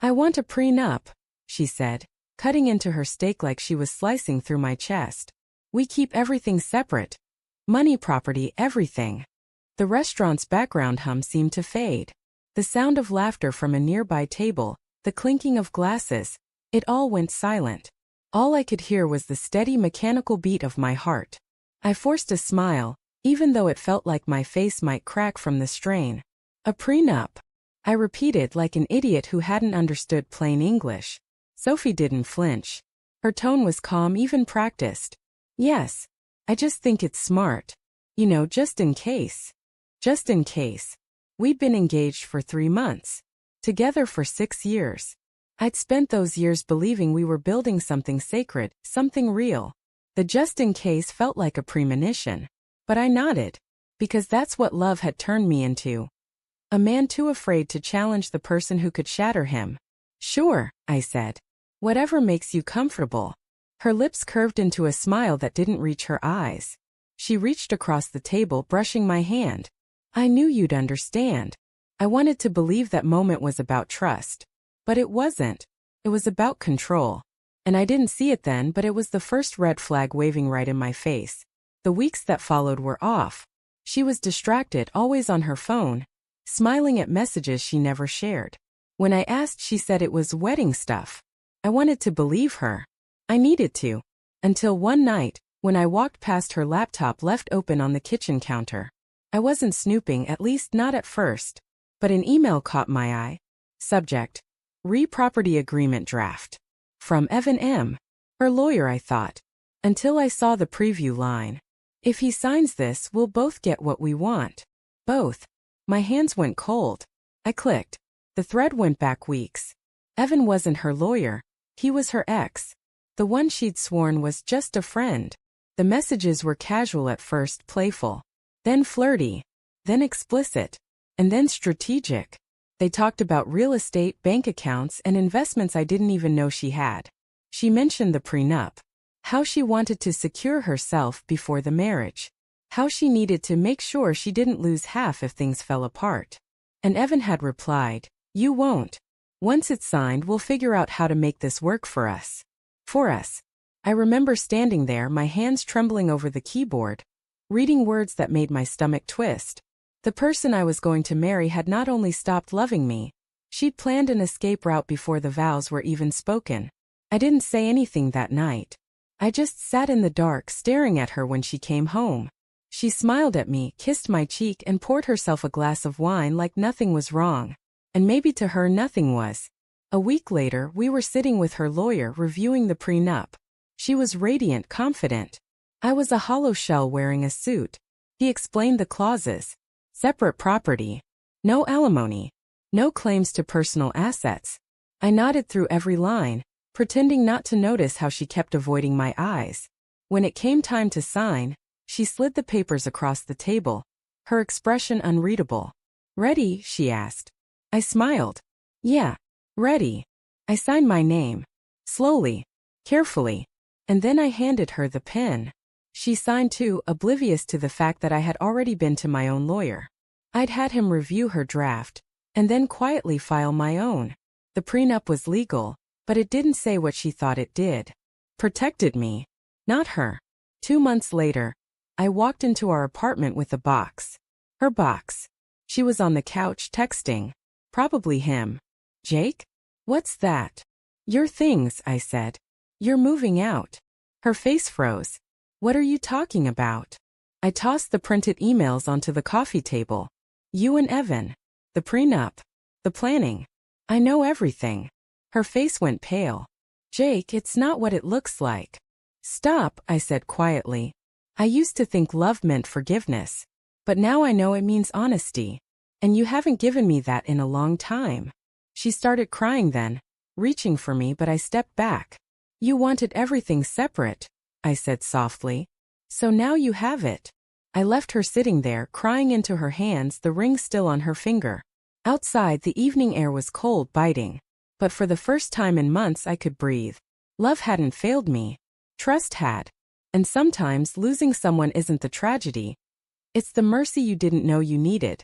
I want a prenup, she said, cutting into her steak like she was slicing through my chest. We keep everything separate. Money, property, everything. The restaurant's background hum seemed to fade. The sound of laughter from a nearby table, the clinking of glasses, it all went silent. All I could hear was the steady mechanical beat of my heart. I forced a smile, even though it felt like my face might crack from the strain. A prenup, I repeated like an idiot who hadn't understood plain English. Sophie didn't flinch. Her tone was calm, even practiced. Yes. I just think it's smart. You know, just in case. Just in case. We'd been engaged for 3 months. Together for 6 years. I'd spent those years believing we were building something sacred, something real. The just in case felt like a premonition. But I nodded. Because that's what love had turned me into. A man too afraid to challenge the person who could shatter him. Sure, I said. Whatever makes you comfortable. Her lips curved into a smile that didn't reach her eyes. She reached across the table, brushing my hand. I knew you'd understand. I wanted to believe that moment was about trust. But it wasn't. It was about control. And I didn't see it then, but it was the first red flag waving right in my face. The weeks that followed were off. She was distracted, always on her phone, smiling at messages she never shared. When I asked, she said it was wedding stuff. I wanted to believe her. I needed to. Until one night, when I walked past her laptop left open on the kitchen counter. I wasn't snooping, at least not at first. But an email caught my eye. Subject: Re-property agreement draft. From Evan M. Her lawyer, I thought. Until I saw the preview line. If he signs this, we'll both get what we want. Both. My hands went cold. I clicked. The thread went back weeks. Evan wasn't her lawyer. He was her ex. The one she'd sworn was just a friend. The messages were casual at first, playful. Then flirty. Then explicit. And then strategic. They talked about real estate, bank accounts, and investments I didn't even know she had. She mentioned the prenup. How she wanted to secure herself before the marriage. How she needed to make sure she didn't lose half if things fell apart. And Evan had replied, "You won't. Once it's signed, we'll figure out how to make this work for us." For us. I remember standing there, my hands trembling over the keyboard, reading words that made my stomach twist. The person I was going to marry had not only stopped loving me, she'd planned an escape route before the vows were even spoken. I didn't say anything that night. I just sat in the dark staring at her when she came home. She smiled at me, kissed my cheek, and poured herself a glass of wine like nothing was wrong. And maybe to her nothing was. A week later, we were sitting with her lawyer reviewing the prenup. She was radiant, confident. I was a hollow shell wearing a suit. He explained the clauses. Separate property. No alimony. No claims to personal assets. I nodded through every line, pretending not to notice how she kept avoiding my eyes. When it came time to sign, she slid the papers across the table, her expression unreadable. "Ready?" she asked. I smiled. "Yeah. Ready." I signed my name. Slowly. Carefully. And then I handed her the pen. She signed too, oblivious to the fact that I had already been to my own lawyer. I'd had him review her draft, and then quietly file my own. The prenup was legal, but it didn't say what she thought it did. Protected me. Not her. 2 months later, I walked into our apartment with a box. Her box. She was on the couch texting. Probably him. "Jake? What's that?" "Your things," I said. "You're moving out." Her face froze. "What are you talking about?" I tossed the printed emails onto the coffee table. "You and Evan. The prenup. The planning. I know everything." Her face went pale. "Jake, it's not what it looks like." "Stop," I said quietly. "I used to think love meant forgiveness. But now I know it means honesty. And you haven't given me that in a long time." She started crying then, reaching for me, but I stepped back. "You wanted everything separate," I said softly. "So now you have it." I left her sitting there, crying into her hands, the ring still on her finger. Outside, the evening air was cold, biting. But for the first time in months I could breathe. Love hadn't failed me. Trust had. And sometimes losing someone isn't the tragedy. It's the mercy you didn't know you needed.